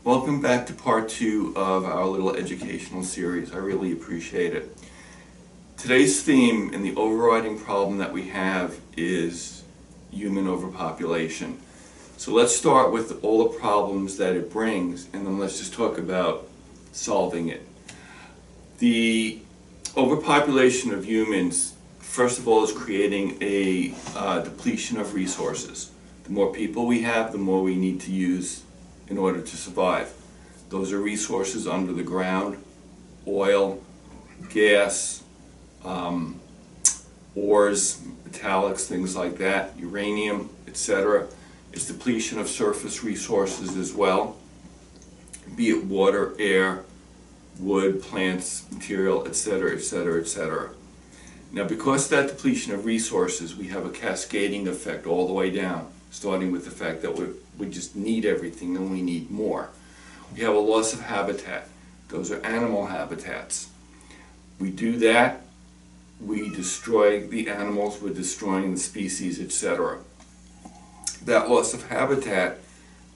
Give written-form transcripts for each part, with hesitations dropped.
Welcome back to part 2 of our little educational series. I really appreciate it. Today's theme and the overriding problem that we have is human overpopulation. So let's start with all the problems that it brings, and then let's just talk about solving it. The overpopulation of humans, first of all, is creating a depletion of resources. The more people we have, the more we need to use in order to survive. Those are resources under the ground: oil, gas, ores, metallics, things like that, uranium, etc. It's depletion of surface resources as well, be it water, air, wood, plants, material, etc., etc., etc. Now, because of that depletion of resources, we have a cascading effect all the way down, starting with the fact that we just need everything and we need more. We have a loss of habitat. Those are animal habitats. We do that, we destroy the animals, we're destroying the species, etc. That loss of habitat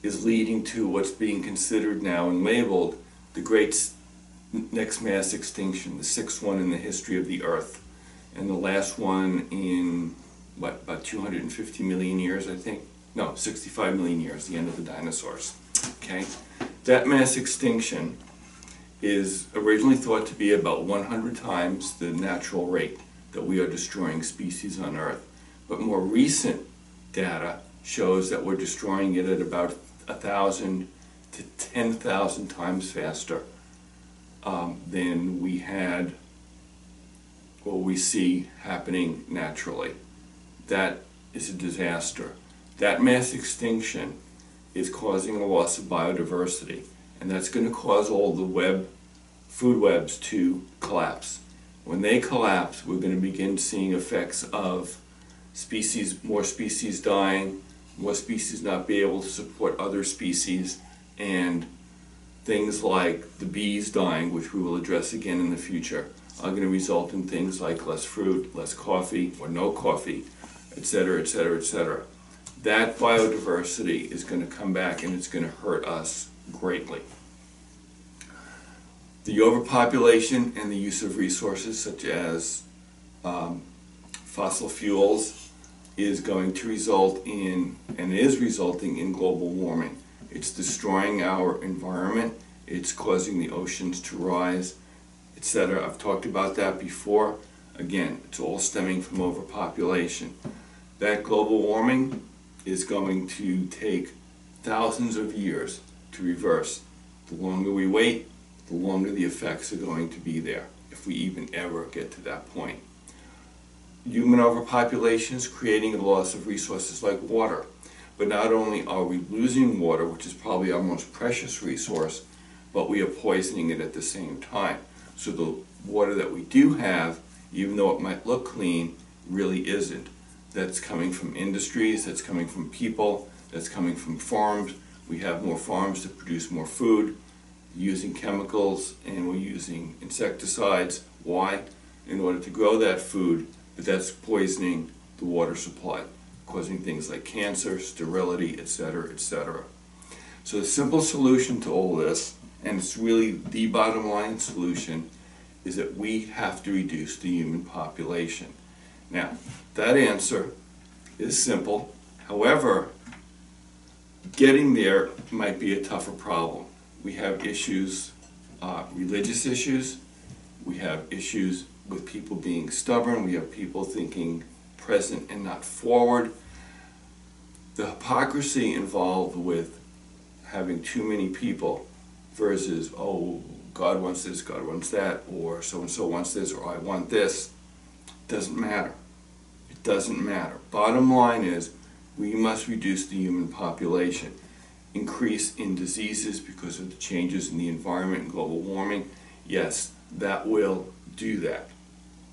is leading to what's being considered now and labeled the great next mass extinction, the sixth one in the history of the Earth, and the last one in, what, about 250 million years, I think? No, 65 million years, the end of the dinosaurs. Okay? That mass extinction is originally thought to be about 100 times the natural rate that we are destroying species on Earth. But more recent data shows that we're destroying it at about 1,000 to 10,000 times faster than we had, or we see happening naturally. That is a disaster. That mass extinction is causing a loss of biodiversity, and that's going to cause all the food webs to collapse. When they collapse, we're going to begin seeing effects of more species dying, more species not being able to support other species, and things like the bees dying, which we will address again in the future, are going to result in things like less fruit, less coffee, or no coffee, etc., etc., etc. That biodiversity is going to come back, and it's going to hurt us greatly. The overpopulation and the use of resources such as fossil fuels is going to result in, and is resulting in, global warming. It's destroying our environment, it's causing the oceans to rise, etc. I've talked about that before. Again, it's all stemming from overpopulation. That global warming is going to take thousands of years to reverse. The longer we wait, the longer the effects are going to be there, if we even ever get to that point. Human overpopulation is creating a loss of resources like water. But not only are we losing water, which is probably our most precious resource, but we are poisoning it at the same time. So the water that we do have, even though it might look clean, really isn't. That's coming from industries, that's coming from people, that's coming from farms. We have more farms to produce more food, using chemicals, and we're using insecticides. Why? In order to grow that food, but that's poisoning the water supply, causing things like cancer, sterility, etc., etc. So the simple solution to all this, and it's really the bottom line solution, is that we have to reduce the human population. Now, that answer is simple. However, getting there might be a tougher problem. We have issues, religious issues. We have issues with people being stubborn. We have people thinking present and not forward. The hypocrisy involved with having too many people versus, oh, God wants this, God wants that, or so-and-so wants this, or I want this, doesn't matter. It doesn't matter. Bottom line is, we must reduce the human population. Increase in diseases because of the changes in the environment and global warming. Yes, that will do that.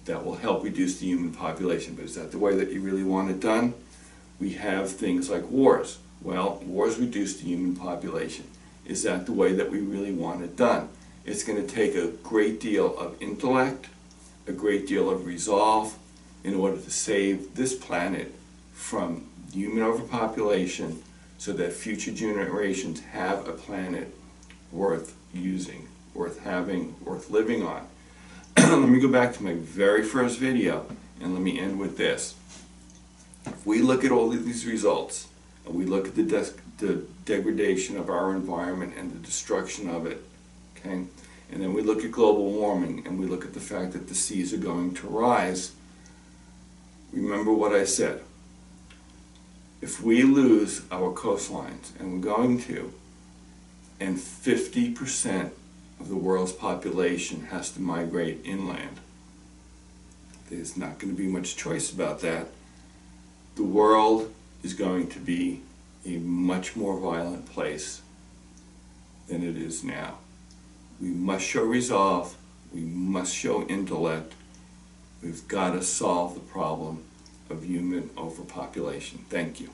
That will help reduce the human population. But is that the way that you really want it done? We have things like wars. Well, wars reduce the human population. Is that the way that we really want it done? It's going to take a great deal of intellect, a great deal of resolve, in order to save this planet from human overpopulation, so that future generations have a planet worth using, worth having, worth living on. Let me go back to my very first video and let me end with this. If we look at all of these results and we look at the degradation of our environment and the destruction of it, okay, and then we look at global warming and we look at the fact that the seas are going to rise, remember what I said. If we lose our coastlines, and we're going to, and 50% of the world's population has to migrate inland, there's not going to be much choice about that. The world is going to be a much more violent place than it is now. We must show resolve. We must show intellect. We've got to solve the problem of human overpopulation. Thank you.